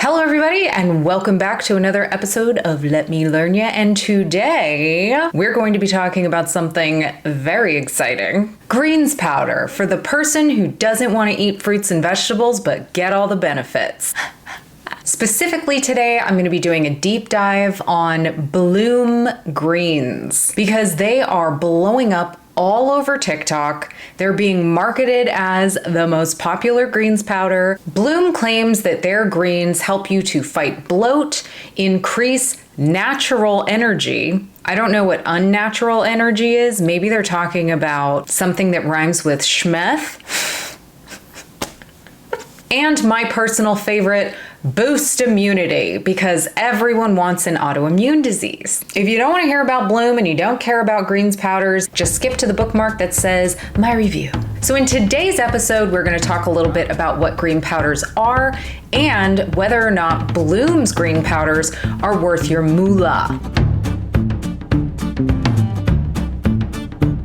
Hello everybody and welcome back to another episode of Let Me Learn Ya, and today we're going to be talking about something very exciting. Greens powder for the person who doesn't want to eat fruits and vegetables but get all the benefits. Specifically today, I'm going to be doing a deep dive on Bloom greens because they are blowing up all over TikTok. They're being marketed as the most popular greens powder. Bloom claims that their greens help you to fight bloat, increase natural energy. I don't know what unnatural energy is. Maybe they're talking about something that rhymes with schmeth. And my personal favorite, boost immunity, because everyone wants an autoimmune disease. If you don't want to hear about Bloom and you don't care about greens powders, just skip to the bookmark that says my review. So in today's episode, we're going to talk a little bit about what green powders are and whether or not Bloom's green powders are worth your moolah.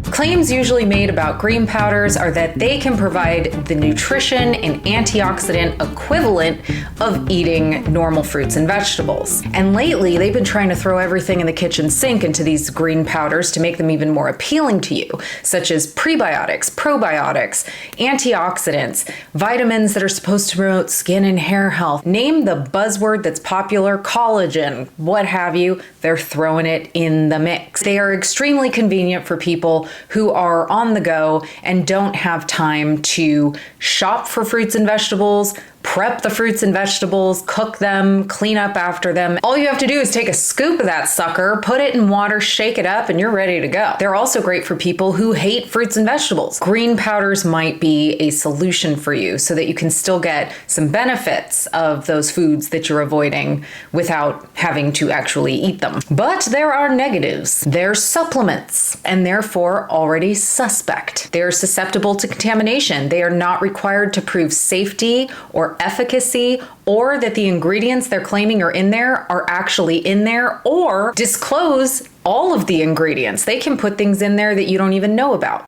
Claims usually made about green powders are that they can provide the nutrition and antioxidant equivalent of eating normal fruits and vegetables. And lately, they've been trying to throw everything in the kitchen sink into these green powders to make them even more appealing to you, such as prebiotics, probiotics, antioxidants, vitamins that are supposed to promote skin and hair health. Name the buzzword that's popular, collagen, what have you, they're throwing it in the mix. They are extremely convenient for people who are on the go and don't have time to shop for fruits and vegetables, prep the fruits and vegetables, cook them, clean up after them. All you have to do is take a scoop of that sucker, put it in water, shake it up, and you're ready to go. They're also great for people who hate fruits and vegetables. Green powders might be a solution for you so that you can still get some benefits of those foods that you're avoiding without having to actually eat them. But there are negatives. They're supplements and therefore already suspect. They're susceptible to contamination. They are not required to prove safety or efficacy, or that the ingredients they're claiming are in there are actually in there, or disclose all of the ingredients. They can put things in there that you don't even know about.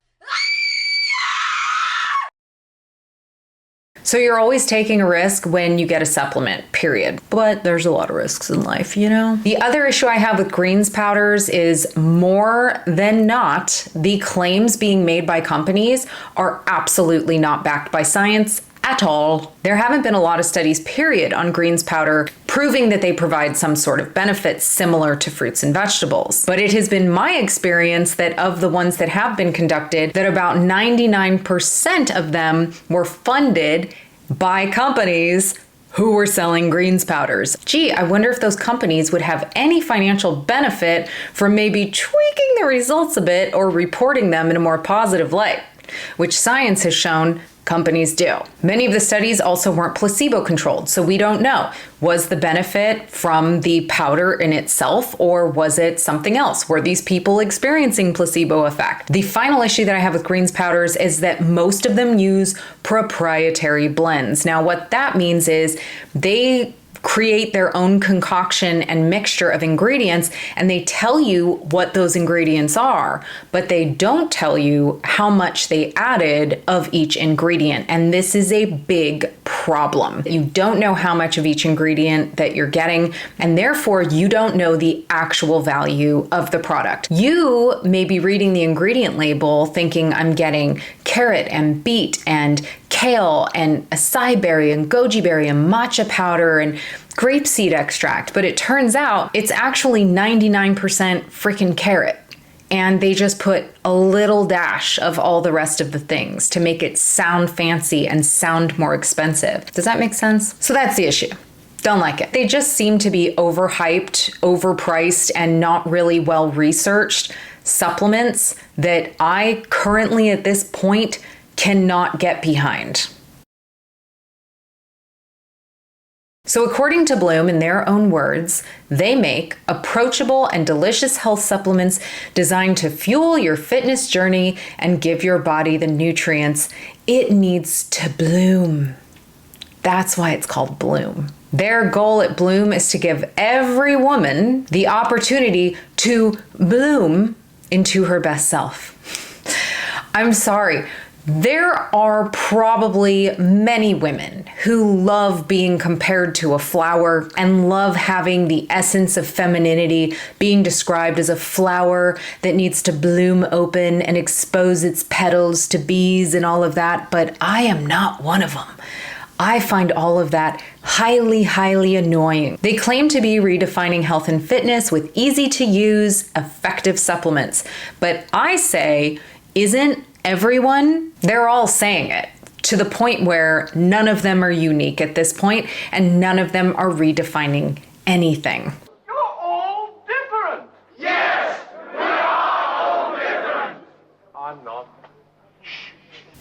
So you're always taking a risk when you get a supplement, period. But there's a lot of risks in life, you know? The other issue I have with greens powders is more than not, the claims being made by companies are absolutely not backed by science at all. There haven't been a lot of studies, period, on greens powder proving that they provide some sort of benefits similar to fruits and vegetables. But it has been my experience that of the ones that have been conducted, that about 99% of them were funded by companies who were selling greens powders. Gee, I wonder if those companies would have any financial benefit from maybe tweaking the results a bit or reporting them in a more positive light, which science has shown companies do. Many of the studies also weren't placebo-controlled, so we don't know. Was the benefit from the powder in itself, or was it something else? Were these people experiencing placebo effect? The final issue that I have with greens powders is that most of them use proprietary blends. Now, what that means is they create their own concoction and mixture of ingredients, and they tell you what those ingredients are, but they don't tell you how much they added of each ingredient. And this is a big problem. You don't know how much of each ingredient that you're getting, and therefore you don't know the actual value of the product. You may be reading the ingredient label thinking I'm getting carrot and beet and kale and acai berry and goji berry and matcha powder and grapeseed extract, but it turns out it's actually 99% freaking carrot. And they just put a little dash of all the rest of the things to make it sound fancy and sound more expensive. Does that make sense? So that's the issue. Don't like it. They just seem to be overhyped, overpriced, and not really well researched supplements that I currently at this point cannot get behind. So according to Bloom, in their own words, they make approachable and delicious health supplements designed to fuel your fitness journey and give your body the nutrients it needs to bloom. That's why it's called Bloom. Their goal at Bloom is to give every woman the opportunity to bloom into her best self. I'm sorry. There are probably many women who love being compared to a flower and love having the essence of femininity being described as a flower that needs to bloom open and expose its petals to bees and all of that, but I am not one of them. I find all of that highly, highly annoying. They claim to be redefining health and fitness with easy to use, effective supplements, but I say, isn't everyone? They're all saying it to the point where none of them are unique at this point and none of them are redefining anything. You're all different. Yes, we are all different. I'm not.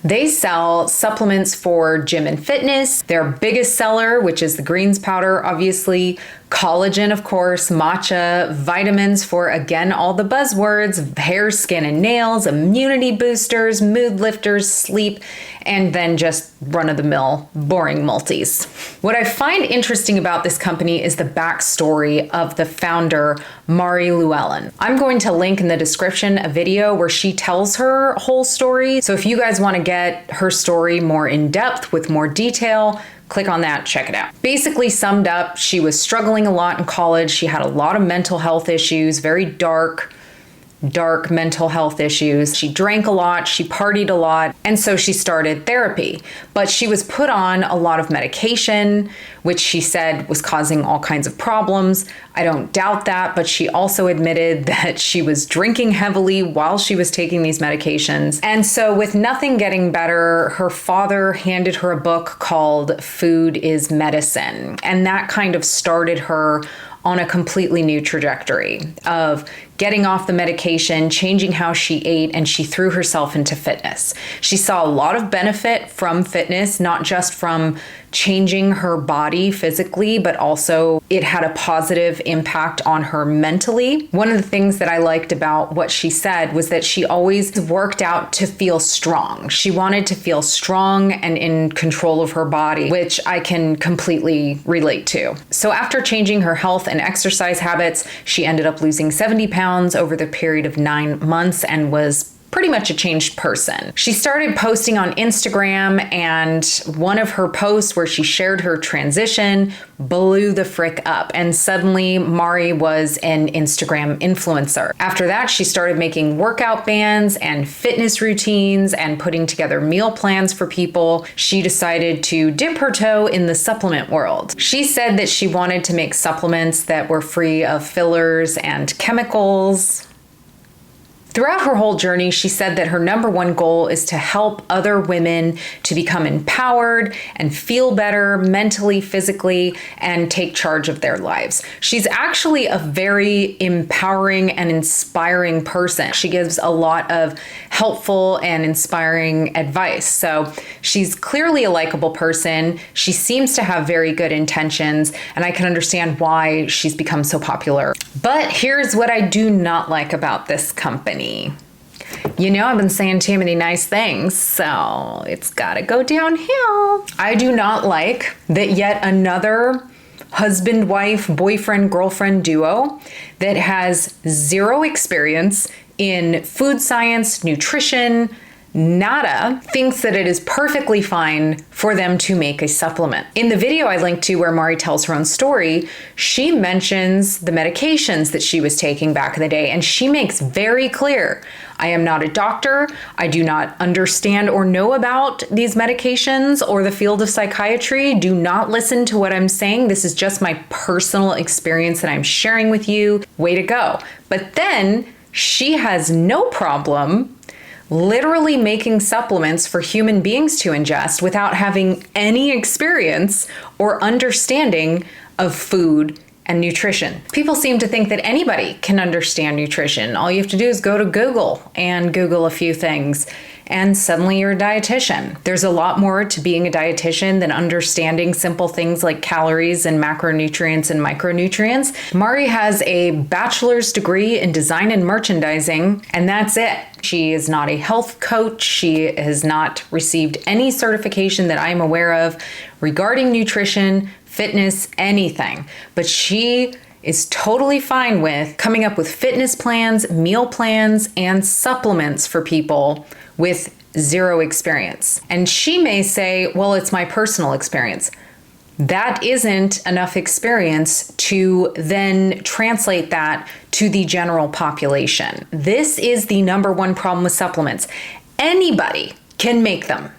They sell supplements for gym and fitness. Their biggest seller, which is the greens powder, obviously, collagen, of course, matcha, vitamins for, again, all the buzzwords, hair, skin, and nails, immunity boosters, mood lifters, sleep, and then just run-of-the-mill, boring multis. What I find interesting about this company is the backstory of the founder, Mari Llewellyn. I'm going to link in the description a video where she tells her whole story. So if you guys want to get her story more in depth with more detail, click on that, check it out. Basically summed up, she was struggling a lot in college. She had a lot of mental health issues, very dark mental health issues. She drank a lot, she partied a lot, and so she started therapy. But she was put on a lot of medication, which she said was causing all kinds of problems. I don't doubt that, but she also admitted that she was drinking heavily while she was taking these medications. And so with nothing getting better, her father handed her a book called Food is Medicine. And that kind of started her on a completely new trajectory of getting off the medication, changing how she ate, and she threw herself into fitness. She saw a lot of benefit from fitness, not just from changing her body physically, but also it had a positive impact on her mentally. One of the things that I liked about what she said was that she always worked out to feel strong. She wanted to feel strong and in control of her body, which I can completely relate to. So after changing her health and exercise habits, she ended up losing 70 pounds over the period of 9 months and was pretty much a changed person. She started posting on Instagram, and one of her posts where she shared her transition blew the frick up, and suddenly Mari was an Instagram influencer. After that, she started making workout bands and fitness routines and putting together meal plans for people. She decided to dip her toe in the supplement world. She said that she wanted to make supplements that were free of fillers and chemicals. Throughout her whole journey, she said that her number one goal is to help other women to become empowered and feel better mentally, physically, and take charge of their lives. She's actually a very empowering and inspiring person. She gives a lot of helpful and inspiring advice. So she's clearly a likable person. She seems to have very good intentions, and I can understand why she's become so popular. But here's what I do not like about this company. You know, I've been saying too many nice things, so it's gotta go downhill. I do not like that yet another husband, wife, boyfriend, girlfriend duo that has zero experience in food science, nutrition, nada, thinks that it is perfectly fine for them to make a supplement. In the video I linked to where Mari tells her own story, she mentions the medications that she was taking back in the day, and she makes very clear, I am not a doctor, I do not understand or know about these medications or the field of psychiatry. Do not listen to what I'm saying. This is just my personal experience that I'm sharing with you. Way to go. But then she has no problem literally making supplements for human beings to ingest without having any experience or understanding of food and nutrition. People seem to think that anybody can understand nutrition. All you have to do is go to Google and Google a few things, and suddenly you're a dietitian. There's a lot more to being a dietitian than understanding simple things like calories and macronutrients and micronutrients. Mari has a bachelor's degree in design and merchandising, and that's it. She is not a health coach. She has not received any certification that I'm aware of regarding nutrition, fitness, anything. But she is totally fine with coming up with fitness plans, meal plans, and supplements for people with zero experience. And she may say, well, it's my personal experience. That isn't enough experience to then translate that to the general population. This is the number one problem with supplements. Anybody can make them.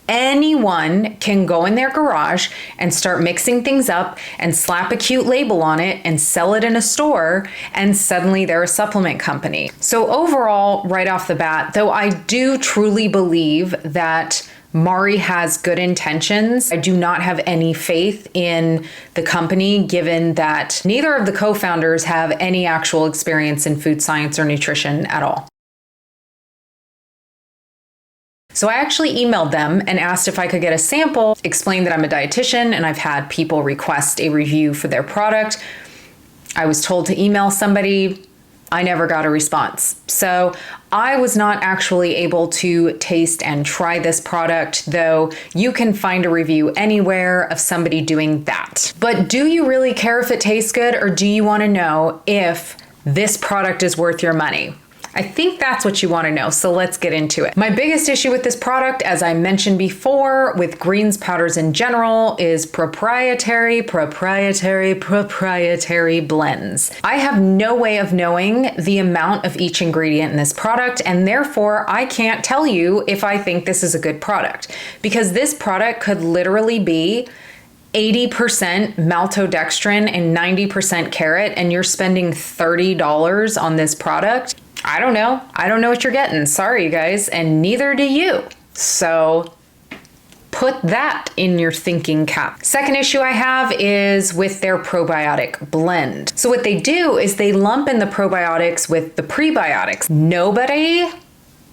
Anyone can go in their garage and start mixing things up and slap a cute label on it and sell it in a store, and suddenly they're a supplement company. So overall, right off the bat, though I do truly believe that Mari has good intentions, I do not have any faith in the company, given that neither of the co-founders have any actual experience in food science or nutrition at all. So I actually emailed them and asked if I could get a sample, explained that I'm a dietitian and I've had people request a review for their product. I was told to email somebody. I never got a response. So I was not actually able to taste and try this product, though you can find a review anywhere of somebody doing that. But do you really care if it tastes good, or do you want to know if this product is worth your money? I think that's what you want to know, so let's get into it. My biggest issue with this product, as I mentioned before, with greens powders in general, is proprietary blends. I have no way of knowing the amount of each ingredient in this product, and therefore I can't tell you if I think this is a good product, because this product could literally be 80% maltodextrin and 90% carrot, and you're spending $30 on this product. I don't know. I don't know what you're getting. Sorry, you guys, and neither do you. So put that in your thinking cap. Second issue I have is with their probiotic blend. So what they do is they lump in the probiotics with the prebiotics. Nobody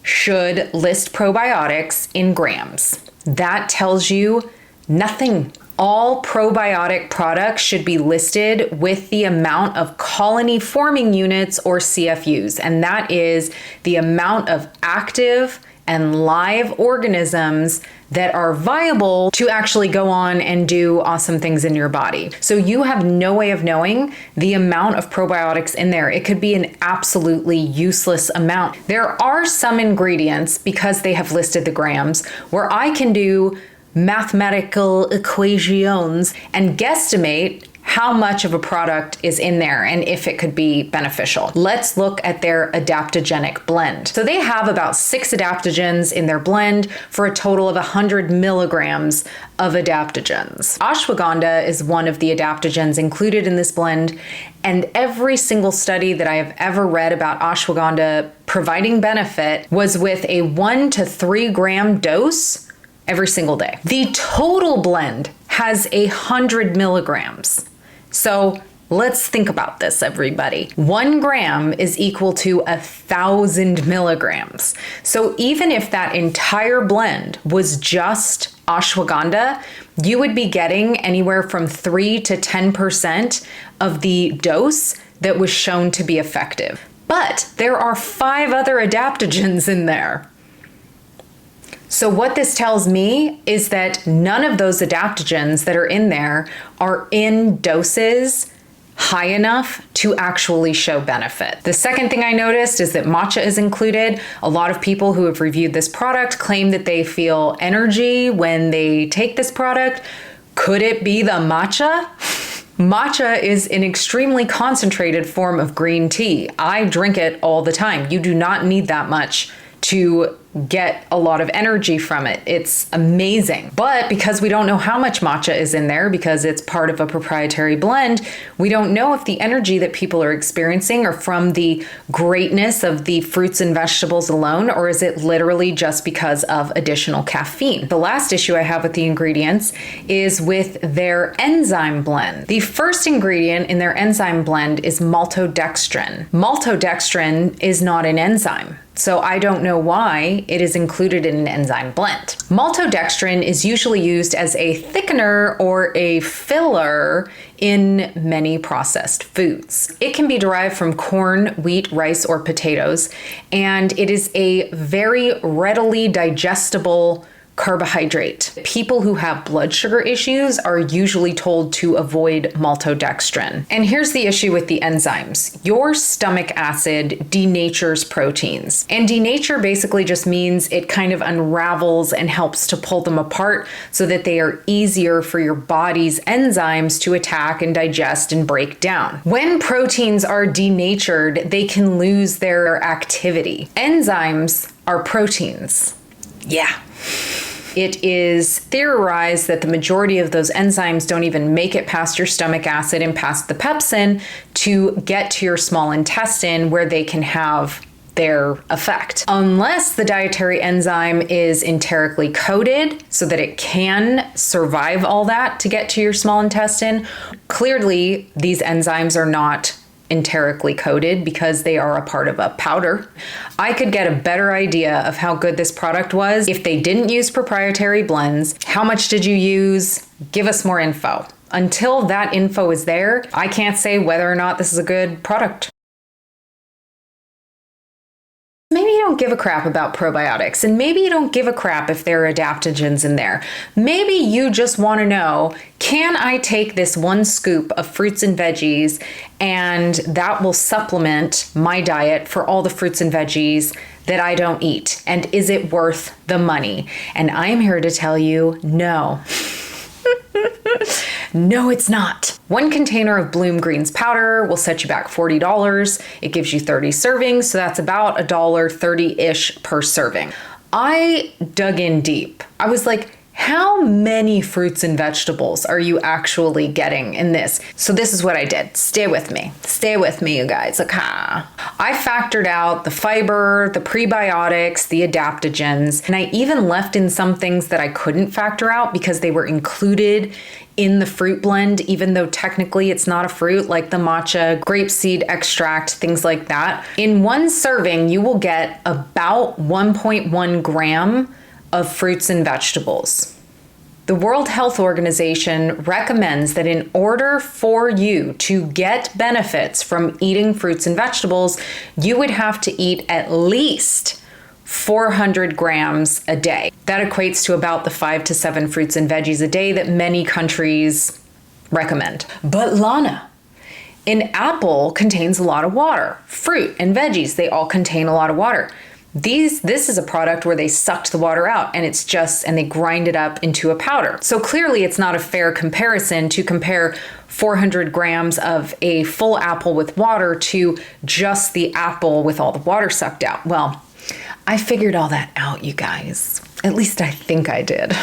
should list probiotics in grams. That tells you nothing. All probiotic products should be listed with the amount of colony forming units, or CFUs, and that is the amount of active and live organisms that are viable to actually go on and do awesome things in your body. So you have no way of knowing the amount of probiotics in there. It could be an absolutely useless amount. There are some ingredients, because they have listed the grams, where I can do mathematical equations and guesstimate how much of a product is in there and if it could be beneficial. Let's look at their adaptogenic blend. So they have about 6 adaptogens in their blend for a total of 100 milligrams of adaptogens. Ashwagandha is one of the adaptogens included in this blend, and every single study that I have ever read about ashwagandha providing benefit was with a 1 to 3 gram dose every single day. The total blend has 100 milligrams. So let's think about this, everybody. 1 gram is equal to 1,000 milligrams. So even if that entire blend was just ashwagandha, you would be getting anywhere from 3 to 10% of the dose that was shown to be effective. But there are 5 other adaptogens in there. So what this tells me is that none of those adaptogens that are in there are in doses high enough to actually show benefit. The second thing I noticed is that matcha is included. A lot of people who have reviewed this product claim that they feel energy when they take this product. Could it be the matcha? Matcha is an extremely concentrated form of green tea. I drink it all the time. You do not need that much to get a lot of energy from it. It's amazing. But because we don't know how much matcha is in there, because it's part of a proprietary blend, we don't know if the energy that people are experiencing are from the greatness of the fruits and vegetables alone, or is it literally just because of additional caffeine? The last issue I have with the ingredients is with their enzyme blend. The first ingredient in their enzyme blend is maltodextrin. Maltodextrin is not an enzyme, so I don't know why it is included in an enzyme blend. Maltodextrin is usually used as a thickener or a filler in many processed foods. It can be derived from corn, wheat, rice, or potatoes, and it is a very readily digestible carbohydrate. People who have blood sugar issues are usually told to avoid maltodextrin. And here's the issue with the enzymes. Your stomach acid denatures proteins. And denature basically just means it kind of unravels and helps to pull them apart so that they are easier for your body's enzymes to attack and digest and break down. When proteins are denatured, they can lose their activity. Enzymes are proteins. Yeah. It is theorized that the majority of those enzymes don't even make it past your stomach acid and past the pepsin to get to your small intestine where they can have their effect. Unless the dietary enzyme is enterically coated so that it can survive all that to get to your small intestine. Clearly, these enzymes are not enterically coated because they are a part of a powder. I could get a better idea of how good this product was if they didn't use proprietary blends. How much did you use? Give us more info. Until that info is there, I can't say whether or not this is a good product. Maybe you don't give a crap about probiotics, and maybe you don't give a crap if there are adaptogens in there. Maybe you just want to know, can I take this one scoop of fruits and veggies and that will supplement my diet for all the fruits and veggies that I don't eat? And is it worth the money? And I'm here to tell you, no. No, it's not. One container of Bloom Greens powder will set you back $40. It gives you 30 servings, so that's about $1.30-ish per serving. I dug in deep. I was like, how many fruits and vegetables are you actually getting in this? So this is what I did. Stay with me. Stay with me, you guys. Okay. I factored out the fiber, the prebiotics, the adaptogens, and I even left in some things that I couldn't factor out because they were included in the fruit blend, even though technically it's not a fruit, like the matcha, grapeseed extract, things like that. In one serving, you will get about 1.1 gram of fruits and vegetables. The World Health Organization recommends that in order for you to get benefits from eating fruits and vegetables, you would have to eat at least 400 grams a day. That equates to about the 5 to 7 fruits and veggies a day that many countries recommend. But Lana, an apple contains a lot of water. Fruit and veggies, they all contain a lot of water. This is a product where they sucked the water out and they grind it up into a powder. So clearly it's not a fair comparison to compare 400 grams of a full apple with water to just the apple with all the water sucked out. Well, I figured all that out, you guys. At least I think I did.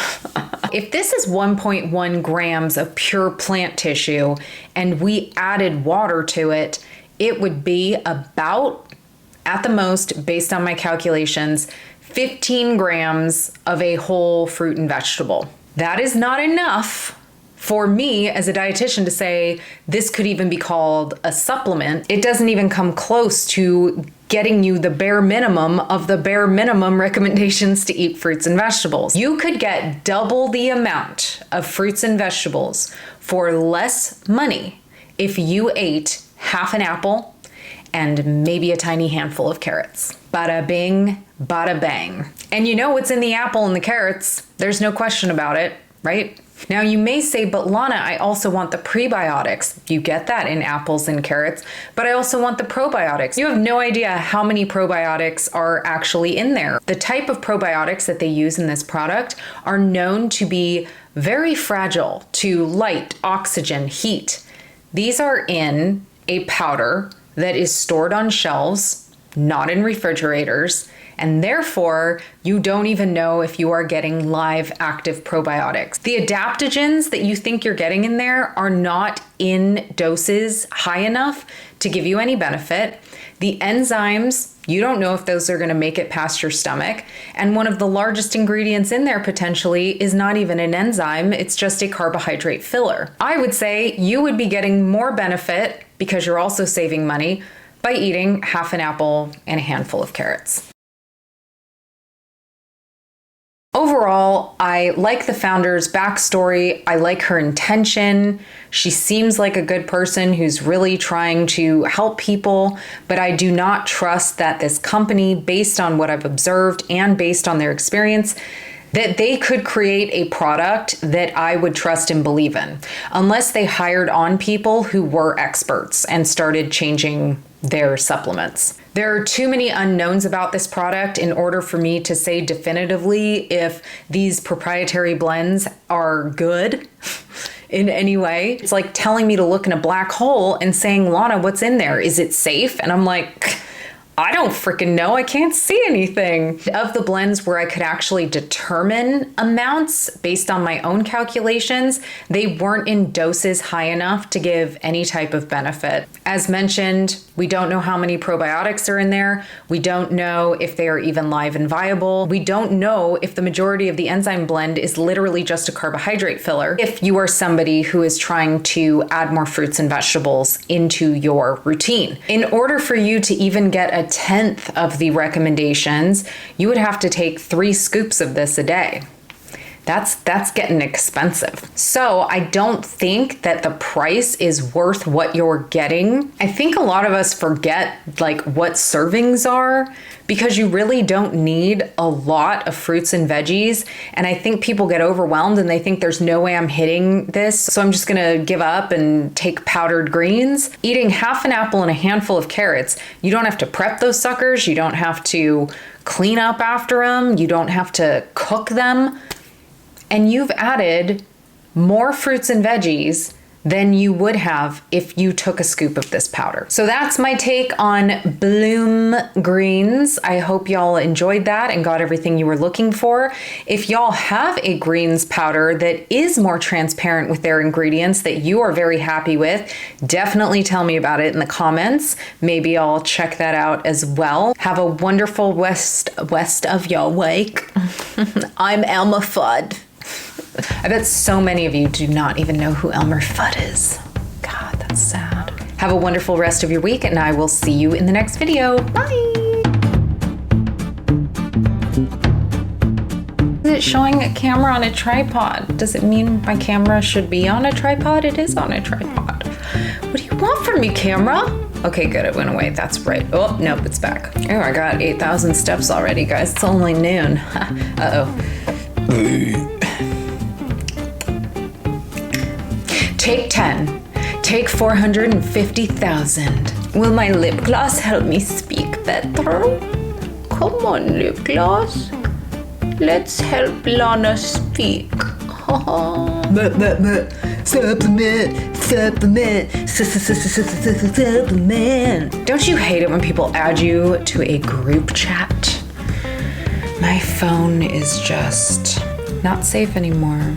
If this is 1.1 grams of pure plant tissue and we added water to it, it would be about, at the most, based on my calculations, 15 grams of a whole fruit and vegetable. That is not enough for me as a dietitian to say this could even be called a supplement. It doesn't even come close to getting you the bare minimum of the bare minimum recommendations to eat fruits and vegetables. You could get double the amount of fruits and vegetables for less money if you ate half an apple and maybe a tiny handful of carrots. Bada bing, bada bang. And you know what's in the apple and the carrots. There's no question about it, right? Now you may say, but Lana, I also want the prebiotics. You get that in apples and carrots, but I also want the probiotics. You have no idea how many probiotics are actually in there. The type of probiotics that they use in this product are known to be very fragile to light, oxygen, heat. These are in a powder that is stored on shelves, not in refrigerators, and therefore you don't even know if you are getting live active probiotics. The adaptogens that you think you're getting in there are not in doses high enough to give you any benefit. The enzymes, you don't know if those are going to make it past your stomach. And one of the largest ingredients in there potentially is not even an enzyme, it's just a carbohydrate filler. I would say you would be getting more benefit, because you're also saving money, by eating half an apple and a handful of carrots. Overall, I like the founder's backstory. I like her intention. She seems like a good person who's really trying to help people, but I do not trust that this company, based on what I've observed and based on their experience, that they could create a product that I would trust and believe in, unless they hired on people who were experts and started changing their supplements. There are too many unknowns about this product in order for me to say definitively if these proprietary blends are good in any way. It's like telling me to look in a black hole and saying, Lana, what's in there? Is it safe? And I'm like, I don't freaking know. I can't see anything. Of the blends where I could actually determine amounts based on my own calculations, they weren't in doses high enough to give any type of benefit. As mentioned, we don't know how many probiotics are in there. We don't know if they are even live and viable. We don't know if the majority of the enzyme blend is literally just a carbohydrate filler if you are somebody who is trying to add more fruits and vegetables into your routine. In order for you to even get a 1/10 of the recommendations, you would have to take 3 scoops of this a day. That's getting expensive. So I don't think that the price is worth what you're getting. I think a lot of us forget like what servings are, because you really don't need a lot of fruits and veggies. And I think people get overwhelmed and they think there's no way I'm hitting this, so I'm just gonna give up and take powdered greens. Eating half an apple and a handful of carrots, you don't have to prep those suckers, you don't have to clean up after them, you don't have to cook them. And you've added more fruits and veggies than you would have if you took a scoop of this powder. So that's my take on Bloom Greens. I hope y'all enjoyed that and got everything you were looking for. If y'all have a greens powder that is more transparent with their ingredients that you are very happy with, definitely tell me about it in the comments. Maybe I'll check that out as well. Have a wonderful west of your wake. I'm Elmer Fudd. I bet so many of you do not even know who Elmer Fudd is. God, that's sad. Have a wonderful rest of your week, and I will see you in the next video. Bye! Is it showing a camera on a tripod? Does it mean my camera should be on a tripod? It is on a tripod. What do you want from me, camera? Okay, good, it went away. That's right. Oh, nope, it's back. Oh, I got 8,000 steps already, guys. It's only noon. Uh-oh. Take 10. Take 450,000. Will my lip gloss help me speak better? Come on, lip gloss. Let's help Lana speak. Supplement. Don't you hate it when people add you to a group chat? My phone is just not safe anymore.